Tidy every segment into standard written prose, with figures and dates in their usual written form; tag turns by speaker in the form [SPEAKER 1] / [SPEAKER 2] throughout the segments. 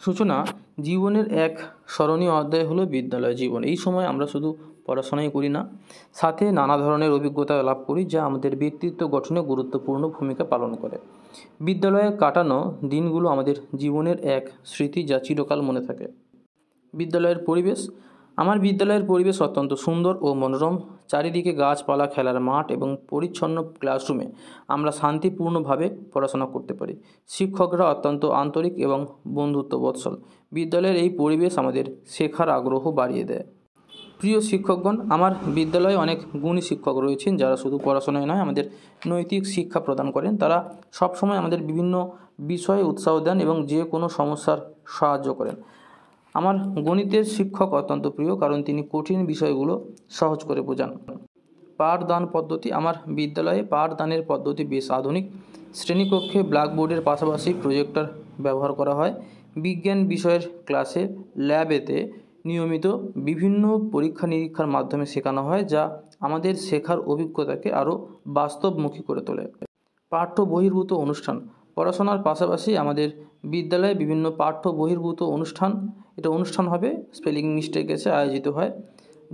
[SPEAKER 1] সূচনা জীবনের এক স্মরণীয় অধ্যায় হলো বিদ্যালয় জীবন। এই সময় আমরা শুধু পড়াশোনাই করি না, সাথে নানা ধরনের অভিজ্ঞতা লাভ করি যা আমাদের ব্যক্তিত্ব গঠনে গুরুত্বপূর্ণ ভূমিকা পালন করে। বিদ্যালয়ে কাটানো দিনগুলো আমাদের জীবনের এক স্মৃতি যা চিরকাল মনে থাকে। বিদ্যালয়ের পরিবেশ, আমার বিদ্যালয়ের পরিবেশ অত্যন্ত সুন্দর ও মনোরম। চারিদিকে গাছপালা, খেলার মাঠ এবং পরিচ্ছন্ন ক্লাসরুমে আমরা শান্তিপূর্ণভাবে পড়াশোনা করতে পারি। শিক্ষকরা অত্যন্ত আন্তরিক এবং বন্ধুত্ববৎসল। বিদ্যালয়ের এই পরিবেশ আমাদের শেখার আগ্রহ বাড়িয়ে দেয়। প্রিয় শিক্ষকগণ, আমার বিদ্যালয়ে অনেক গুণী শিক্ষক রয়েছেন যারা শুধু পড়াশোনায় নয়, আমাদের নৈতিক শিক্ষা প্রদান করেন। তারা সবসময় আমাদের বিভিন্ন বিষয়ে উৎসাহ দেন এবং যে কোনো সমস্যার সাহায্য করেন। আমার গণিতের শিক্ষক অত্যন্ত প্রিয়, কারণ তিনি কঠিন বিষয়গুলো সহজ করে বোঝান। পাঠদান পদ্ধতি, আমার বিদ্যালয়ে পাঠদানের পদ্ধতি বেশ আধুনিক। শ্রেণীকক্ষে ব্ল্যাকবোর্ডের পাশাপাশি প্রজেক্টর ব্যবহার করা হয়। বিজ্ঞান বিষয়ের ক্লাসে ল্যাবেতে নিয়মিত বিভিন্ন পরীক্ষা নিরীক্ষার মাধ্যমে শেখানো হয়, যা আমাদের শেখার অভিজ্ঞতাকে আরও বাস্তবমুখী করে তোলে। পাঠ্য বহির্ভূত অনুষ্ঠান, পড়াশোনার পাশাপাশি আমাদের বিদ্যালয়ে বিভিন্ন পাঠ্য বহির্ভূত অনুষ্ঠান হবে স্পেলিং মিস্টেক এসে আয়োজিত হয়,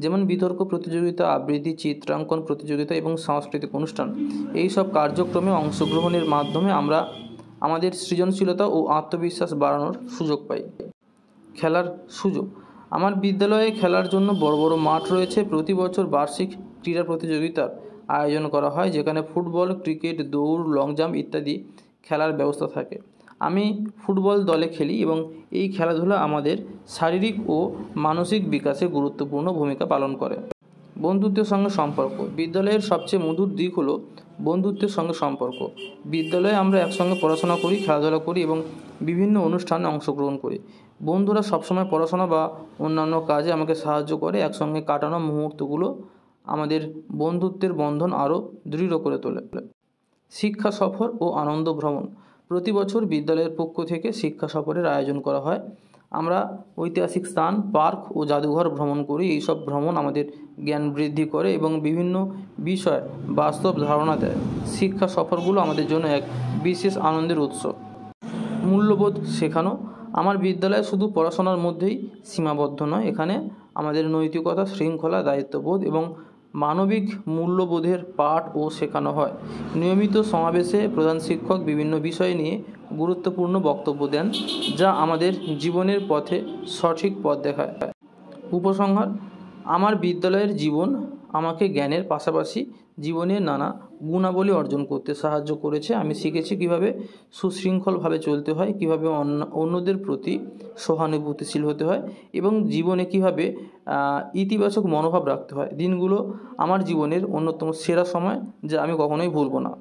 [SPEAKER 1] যেমন বিতর্ক প্রতিযোগিতা, আবৃত্তি, চিত্রাঙ্কন প্রতিযোগিতা এবং সাংস্কৃতিক অনুষ্ঠান। এই সব কার্যক্রমে অংশগ্রহণের মাধ্যমে আমরা আমাদের সৃজনশীলতা ও আত্মবিশ্বাস বাড়ানোর সুযোগ পাই। খেলার সুযোগ, আমার বিদ্যালয়ে খেলার জন্য বড় বড় মাঠ রয়েছে। প্রতি বছর বার্ষিক ক্রীড়া প্রতিযোগিতার আয়োজন করা হয়, যেখানে ফুটবল, ক্রিকেট, দৌড়, লং জাম্প ইত্যাদি খেলার ব্যবস্থা থাকে। আমি ফুটবল দলে খেলি এবং এই খেলাধুলা আমাদের শারীরিক ও মানসিক বিকাশে গুরুত্বপূর্ণ ভূমিকা পালন করে। বন্ধুত্বের সঙ্গে সম্পর্ক, বিদ্যালয়ের সবচেয়ে মধুর দিক হলো বন্ধুত্বের সঙ্গে সম্পর্ক। বিদ্যালয়ে আমরা একসঙ্গে পড়াশোনা করি, খেলাধুলা করি এবং বিভিন্ন অনুষ্ঠানে অংশগ্রহণ করি। বন্ধুরা সবসময় পড়াশোনা বা অন্যান্য কাজে আমাকে সাহায্য করে। একসঙ্গে কাটানো মুহূর্তগুলো আমাদের বন্ধুত্বের বন্ধন আরও দৃঢ় করে তোলে। শিক্ষা সফর ও আনন্দ ভ্রমণ, প্রতি বছর বিদ্যালয়ের পক্ষ থেকে শিক্ষা সফরের আয়োজন করা হয়। আমরা ঐতিহাসিক স্থান, পার্ক ও জাদুঘর ভ্রমণ করি। এইসব ভ্রমণ আমাদের জ্ঞান বৃদ্ধি করে এবং বিভিন্ন বিষয় বাস্তব ধারণা দেয়। শিক্ষা সফরগুলো আমাদের জন্য এক বিশেষ আনন্দের উৎস। মূল্যবোধ শেখানো, আমার বিদ্যালয় শুধু পড়াশোনার মধ্যেই সীমাবদ্ধ নয়, এখানে আমাদের নৈতিকতা, শৃঙ্খলা, দায়িত্ববোধ এবং মানবিক মূল্যবোধের পাঠ ও শেখানো হয়। নিয়মিত সমাবেশে প্রধান শিক্ষক বিভিন্ন বিষয় নিয়ে গুরুত্বপূর্ণ বক্তব্য দেন, যা আমাদের জীবনের পথে সঠিক পথ দেখায়। উপসংহার, আমার বিদ্যালয়ের জীবন আমাকে জ্ঞানের পাশাপাশি জীবনের নানা গুণাবলী অর্জন করতে সাহায্য করেছে। আমি শিখেছি কীভাবে সুশৃঙ্খলভাবে চলতে হয়, কীভাবে অন্যদের প্রতি সহানুভূতিশীল হতে হয় এবং জীবনে কীভাবে ইতিবাচক মনোভাব রাখতে হয়। দিনগুলো আমার জীবনের অন্যতম সেরা সময়, যা আমি কখনোই ভুলব না।